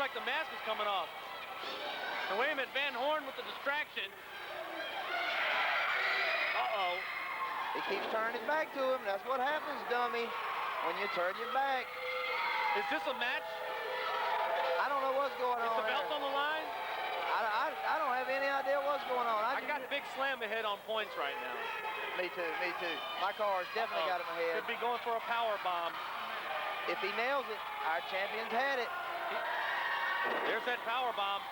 like the mask is coming off. And wait a minute, Van Horn with the distraction. Uh-oh. He keeps turning his back to him. That's what happens, dummy, when you turn your back. Is this a match? I don't know what's going on. Is the belt on the line? I don't have any idea what's going on. I got Big Slam ahead on points right now. Me too, me too. My car's definitely got him ahead. Could be going for a power bomb. If he nails it, our champion's had it. There's that power bomb.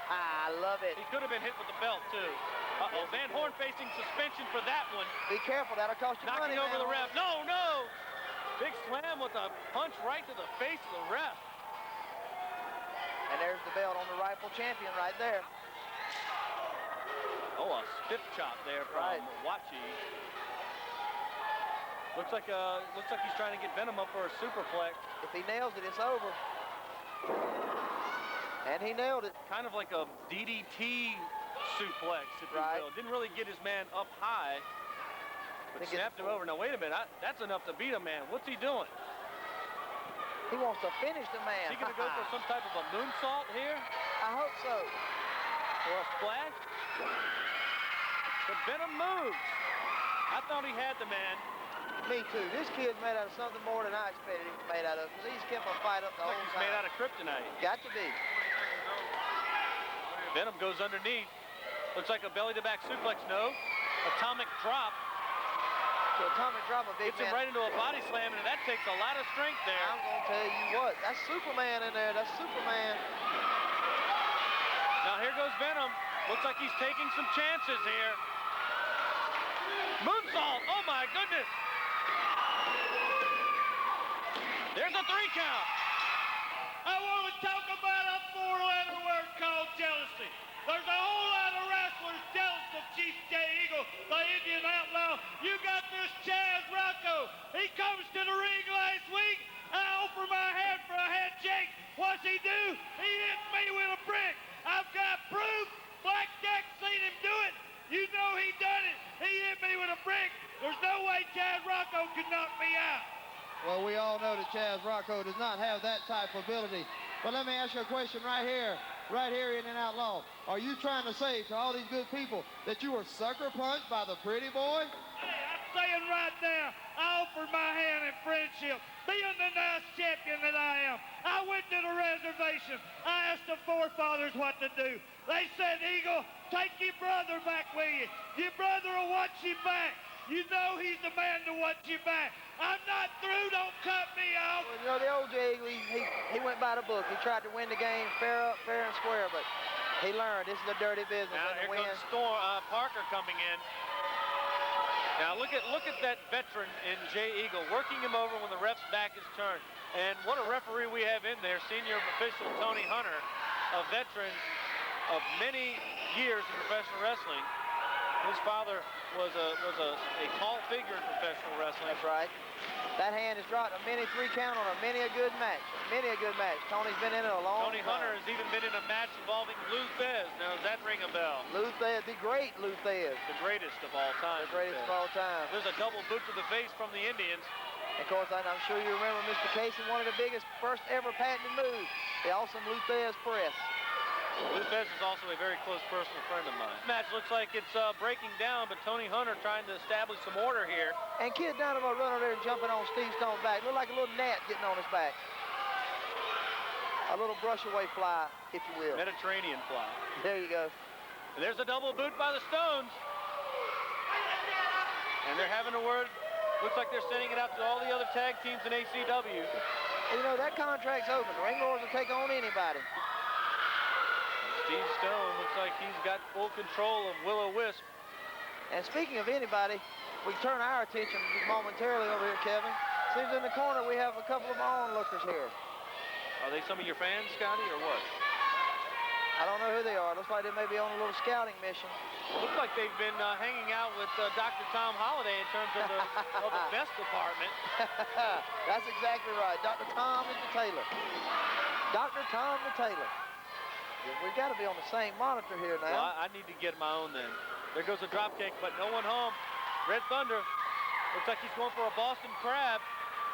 I love it. He could have been hit with the belt, too. Uh-oh, Van Horn facing suspension for that one. Be careful, that'll cost you money. Knocking over the ref. No, no! Big Slam with a punch right to the face of the ref. And there's the belt on the rightful champion right there. Oh, a stiff chop there from Wachi. Looks like he's trying to get Venom up for a superplex. If he nails it, it's over. And he nailed it. Kind of like a DDT suplex, if you will. Didn't really get his man up high, but snapped him over. Now, wait a minute. That's enough to beat a man. What's he doing? He wants to finish the man. Is he going to go for some type of a moonsault here? I hope so. Or a splash? But Venom moves. I thought he had the man. Me too. This kid's made out of something more than I expected him to be made out of. Because he's kept a fight up the whole time. He's made out of kryptonite. Got to be. Venom goes underneath. Looks like a belly-to-back suplex. No. Atomic drop. So atomic drop, a big Gets him right into a body slam, and that takes a lot of strength there. I'm going to tell you what. That's Superman in there. That's Superman. Now here goes Venom. Looks like he's taking some chances here. Moonsault. Oh, my goodness. There's a 3 count. I want to talk about a 4-letter word called jealousy. There's a whole lot of wrestlers jealous of Chief J. Eagle, the Indian outlaw. You got this Chaz Rocco. He comes to the ring last week. I offer my hand for a handshake. What's he do? He hit me with a brick. I've got proof. Blackjack seen him do it. You know he done it. He hit me with a brick. There's no way Chaz Rocco could knock me out. Well, we all know that Chaz Rocco does not have that type of ability. But let me ask you a question right here, Indian Outlaw. Are you trying to say to all these good people that you were sucker punched by the pretty boy? Hey, I'm saying right now, I offered my hand in friendship, being the nice champion that I am. I went to the reservation. I asked the forefathers what to do. They said, Eagle, take your brother back with you. Your brother will watch you back. You know he's the man to watch you back. I'm not through. Don't cut me off. Well, you know, the old Jay Eagle, he went by the book. He tried to win the game fair and square, but he learned this is a dirty business. Now here comes Parker coming in. Now look at that veteran in Jay Eagle, working him over when the ref's back is turned. And what a referee we have in there, senior official Tony Hunter, a veteran of many years in professional wrestling. His father was a tall figure in professional wrestling. That's right. That hand has dropped a many 3 count on many a good match. Many a good match. Tony's been in it a long time. Tony Hunter has even been in a match involving Lou Thez. Now, does that ring a bell? Lou Thez, the great Lou Thez. The greatest of all time. The greatest of all time. There's a double boot to the face from the Indians. Of course, I'm sure you remember Mr. Casey, one of the biggest first ever patented moves, the awesome Lou Thez press. Lou Thez is also a very close personal friend of mine. This match looks like it's breaking down, but Tony Hunter trying to establish some order here. And Kid Dynamo running there and jumping on Steve Stone's back. Looked like a little gnat getting on his back. A little brush away fly, if you will. Mediterranean fly. There you go. And there's a double boot by the Stones. And they're having a word. Looks like they're sending it out to all the other tag teams in ACW. And you know, that contract's open. The Ring Lords will take on anybody. Steve Stone looks like he's got full control of Will-O-Wisp. And speaking of anybody, we turn our attention momentarily over here, Kevin. Seems in the corner we have a couple of onlookers here. Are they some of your fans, Scotty, or what? I don't know who they are. Looks like they may be on a little scouting mission. Looks like they've been hanging out with Dr. Tom Holliday in terms of the best department. That's exactly right. Dr. Tom is the tailor. Dr. Tom the tailor. We've got to be on the same monitor here now. Well, I need to get my own then. There goes a drop kick, but no one home. Red Thunder looks like he's going for a Boston Crab,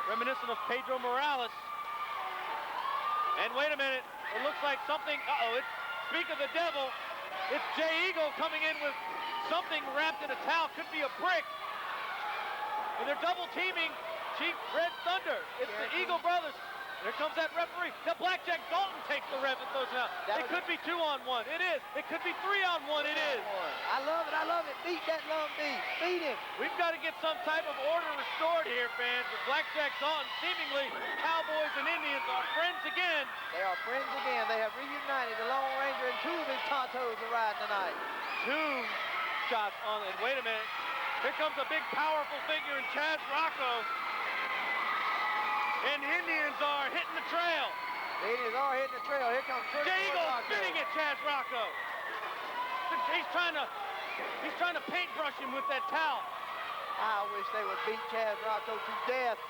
reminiscent of Pedro Morales. And wait a minute, it looks like something, speak of the devil, it's Jay Eagle coming in with something wrapped in a towel, could be a brick. And they're double teaming Chief Red Thunder. It's the Eagle brothers. Here comes that referee. The Blackjack Dalton takes the ref and throws it out. It could be 2-on-1. It is. It could be 3-on-1. It is. I love it. I love it. Beat that lum beat. Beat him. We've got to get some type of order restored here, fans. The Blackjack Dalton, seemingly Cowboys and Indians are friends again. They are friends again. They have reunited. The Lone Ranger and two of his Tontos are riding tonight. Two shots on it. Wait a minute. Here comes a big, powerful figure in Chaz Rocco. And Indians are hitting the trail. The Indians are hitting the trail. Here comes Jay Eagle spinning at Chaz Rocco. He's trying to paintbrush him with that towel. I wish they would beat Chaz Rocco to death.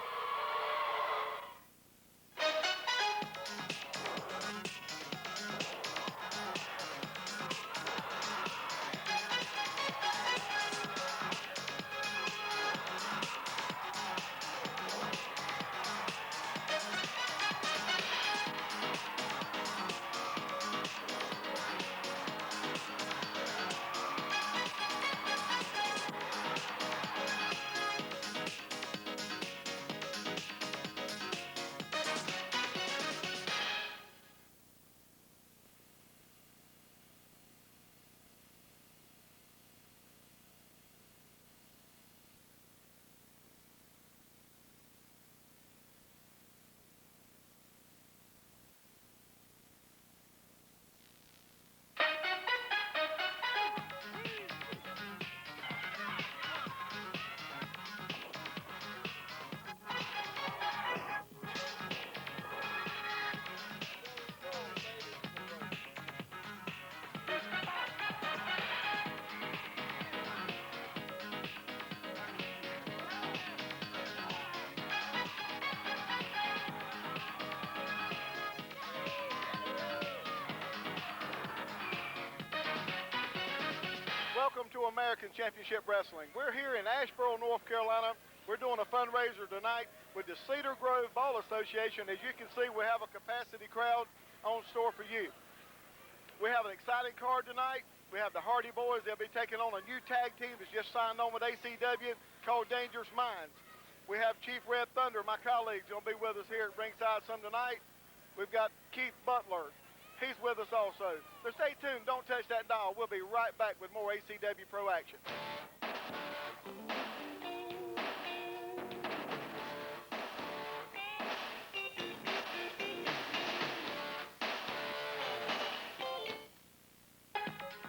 Welcome to American Championship Wrestling. We're here in Asheboro, North Carolina. We're doing a fundraiser tonight with the Cedar Grove Ball Association. As you can see, we have a capacity crowd on store for you. We have an exciting card tonight. We have the Hardy Boys. They'll be taking on a new tag team that's just signed on with ACW called Dangerous Minds. We have Chief Red Thunder, my colleagues, going to be with us here at ringside some tonight. We've got Keith Butler. He's with us also. So stay tuned. Don't touch that dial. We'll be right back with more ACW Pro action.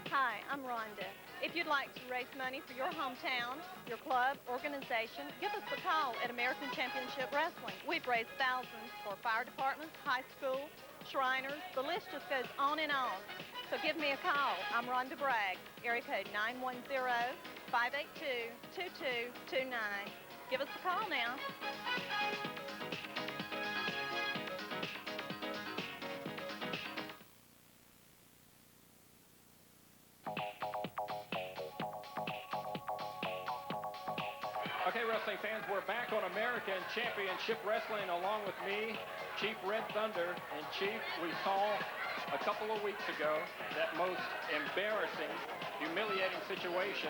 Hi, I'm Rhonda. If you'd like to raise money for your hometown, your club, organization, give us a call at American Championship Wrestling. We've raised thousands for fire departments, high school, Shriners. The list just goes on and on. So give me a call. I'm Rhonda Bragg, area code 910-582-2229. Give us a call now. Okay, wrestling fans, we're back on American Championship Wrestling along with me, Chief Red Thunder. And Chief, we saw a couple of weeks ago that most embarrassing, humiliating situation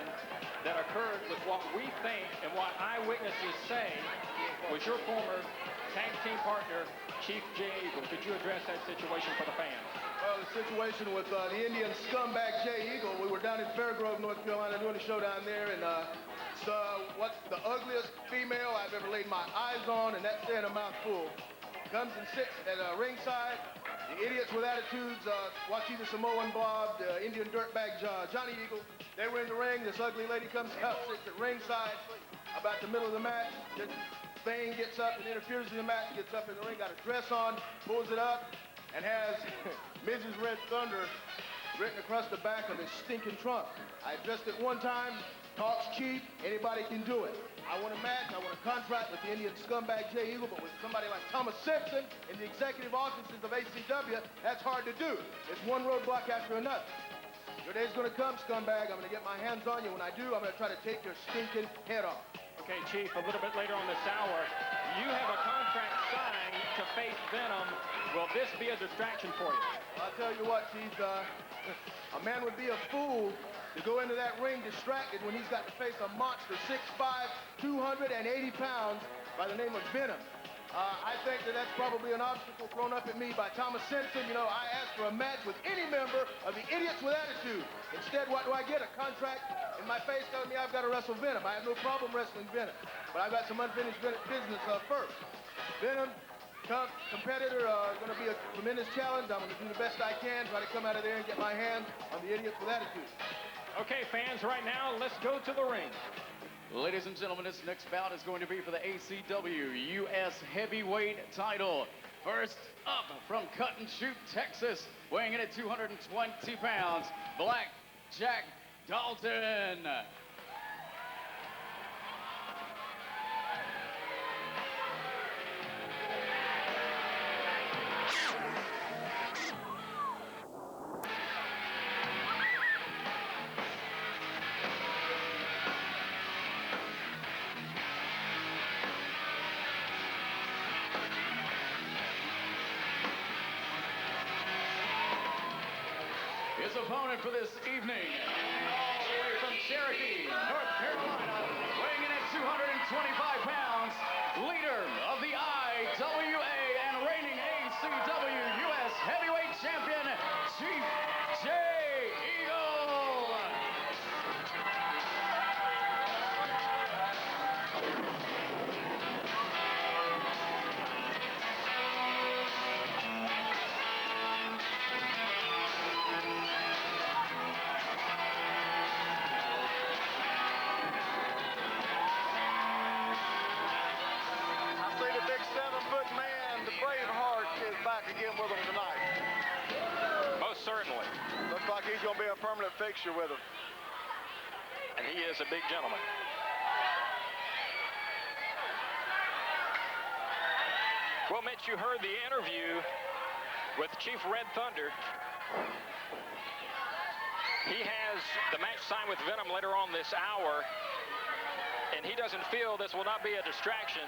that occurred with what we think and what eyewitnesses say was your former tag team partner, Chief Jay Eagle. Could you address that situation for the fans? Well, the situation with the Indian scumbag Jay Eagle, we were down in Fairgrove, North Carolina, doing a show down there, and it's what's the ugliest female I've ever laid my eyes on, and that's saying a mouthful. Comes and sits at ringside. The idiots with attitudes, watch either Samoan Bob, the Indian dirtbag Johnny Eagle. They were in the ring. This ugly lady comes out, sits at ringside, about the middle of the match. This thing gets up and interferes in the match, gets up in the ring, got a dress on, pulls it up, and has Mrs. Red Thunder written across the back of his stinking trunk. I addressed it one time, talks cheap, anybody can do it. I want a match, I want a contract with the Indian scumbag Jay Eagle, but with somebody like Thomas Simpson in the executive offices of ACW, that's hard to do. It's one roadblock after another. Your day's gonna come, scumbag. I'm gonna get my hands on you. When I do, I'm gonna try to take your stinking head off. Okay, Chief, a little bit later on this hour, you have a contract signed to face Venom. Will this be a distraction for you? I'll tell you what, Chief, a man would be a fool to go into that ring distracted when he's got to face a monster 6'5", 280 pounds by the name of Venom. I think that that's probably an obstacle thrown up at me by Thomas Simpson. You know, I asked for a match with any member of the Idiots with Attitude. Instead, what do I get? A contract in my face telling me I've got to wrestle Venom. I have no problem wrestling Venom, but I've got some unfinished business first. Venom, tough competitor, going to be a tremendous challenge. I'm going to do the best I can, try to come out of there and get my hands on the Idiots with Attitude. Okay, fans, right now, let's go to the ring. Ladies and gentlemen, this next bout is going to be for the ACW U.S. Heavyweight title. First up from Cut and Shoot, Texas, weighing in at 220 pounds, Black Jack Dalton. His opponent for this evening, all the way from Cherokee, North Carolina, weighing in at 225 pounds, leader of the IWA and reigning ACW U.S. Heavyweight Champion, Chief Jay Eagle. Again with him tonight. Most certainly. Looks like he's going to be a permanent fixture with him. And he is a big gentleman. Well, Mitch, you heard the interview with Chief Red Thunder. He has the match signed with Venom later on this hour, and he doesn't feel this will not be a distraction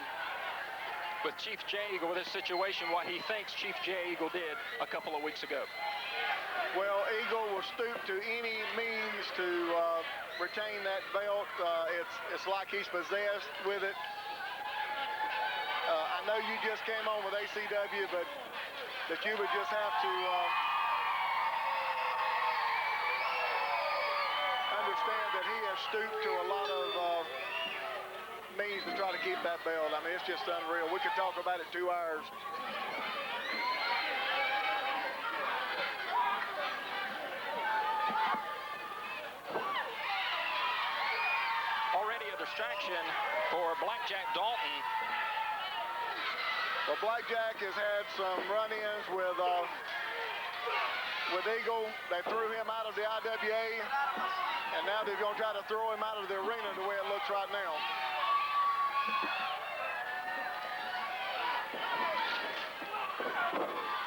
with Chief Jay Eagle with this situation, what he thinks Chief Jay Eagle did a couple of weeks ago. Well, Eagle will stoop to any means to retain that belt. It's like he's possessed with it. I know you just came on with ACW, but that you would just have to understand that he has stooped to a lot of means to try to keep that belt. I mean, it's just unreal. We could talk about it 2 hours. Already a distraction for Blackjack Dalton. Well, Blackjack has had some run-ins with Eagle. They threw him out of the IWA, and now they're going to try to throw him out of the arena the way it looks right now.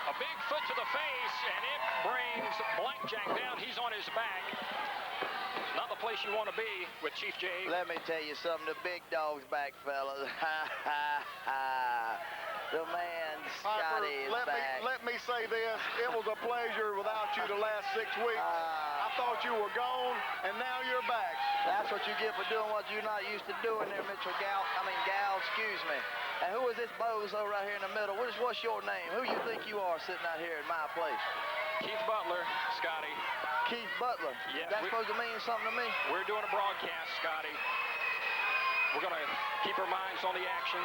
A big foot to the face, and it brings Blackjack down. He's on his back. Not the place you want to be with Chief Jay Eagle. Let me tell you something. The big dog's back, fellas. The man, Scotty, is back. Let me say this. It was a pleasure without you the last 6 weeks. I thought you were gone, and now you're back. That's what you get for doing what you're not used to doing there, Mitchell Gal, excuse me. And who is this bozo right here in the middle? What's your name? Who you think you are sitting out here in my place? Keith Butler, Scotty. Keith Butler? Yeah. That's supposed to mean something to me? We're doing a broadcast, Scotty. We're going to keep our minds on the action.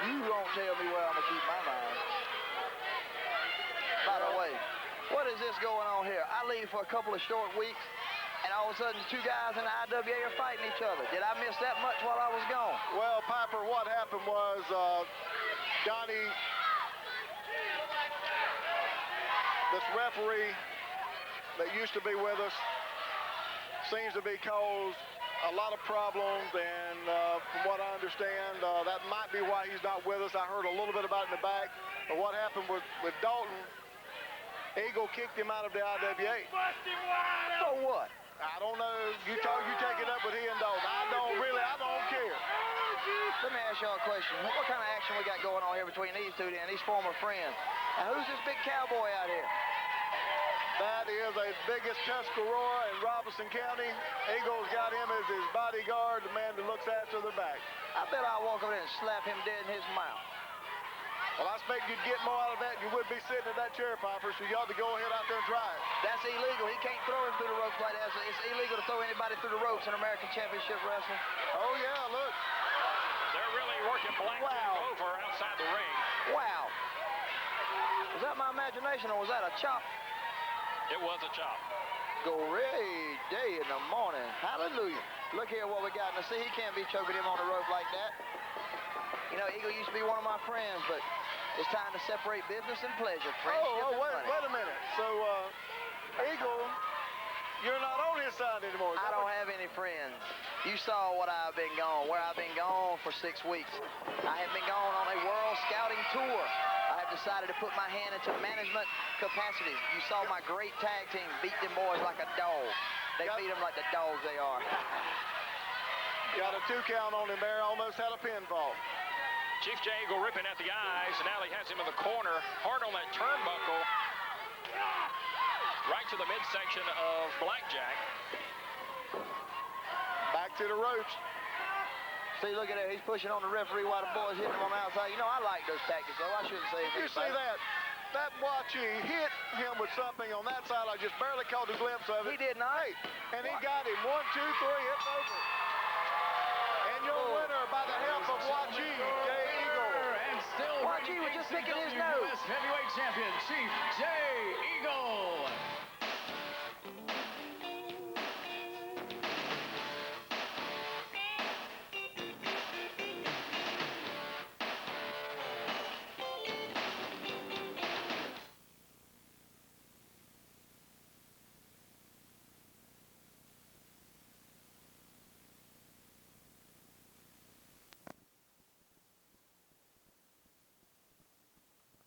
You don't tell me where I'm going to keep my mind. By the way, what is this going on here? I leave for a couple of short weeks, and all of a sudden 2 guys in the IWA are fighting each other. Did I miss that much while I was gone? Well, Piper, what happened was Donnie, this referee that used to be with us, seems to be caused a lot of problems, and from what I understand, that might be why he's not with us. I heard a little bit about it in the back, but what happened with Dalton, Eagle kicked him out of the IWA. For what? I don't know. You take it up with he and Dalton. I don't care. Let me ask ask y'all a question. What kind of action we got going on here between these two then, these former friends? Now, who's this big cowboy out here? That is the biggest Tuscarora in Robinson County. Eagle's got him as his bodyguard, the man that looks after the back. I bet I'll walk over there and slap him dead in his mouth. Well, I expect you'd get more out of that than you would be sitting at that chair, Popper, so you ought to go ahead out there and try it. That's illegal. He can't throw him through the ropes like that. It's illegal to throw anybody through the ropes in American Championship Wrestling. Oh, yeah, look. They're really working blackjack over outside the ring. Wow. Was that my imagination or was that a chop? It was a chop. Great day in the morning. Hallelujah. Look here what we got. Now, see, he can't be choking him on the rope like that. You know, Eagle used to be one of my friends, but it's time to separate business and pleasure. Friendship and money. Wait a minute. So, Eagle, you're not on his side anymore. I don't have any friends. You saw what I've been gone, where I've been gone for 6 weeks. I have been gone on a world scouting tour. I have decided to put my hand into management capacity. You saw my great tag team beat them boys like a dog. They beat them like the dogs they are. Got a 2 count on him there, almost had a pinfall. Chief J. Eagle ripping at the eyes, and now he has him in the corner, hard on that turnbuckle, right to the midsection of Blackjack. Back to the ropes. See, look at that. He's pushing on the referee while the boys hitting him on the outside. You know, I like those tactics, though. I shouldn't say anything. You see that? That Watchie hit him with something on that side. I just barely caught a glimpse of it. He did not. Hey, and he got him. 1, 2, 3, it's over. And your winner by the help of Watchie, Jay Eagle. And still Watchie was just picking his nose. U.S. Heavyweight Champion, Chief J.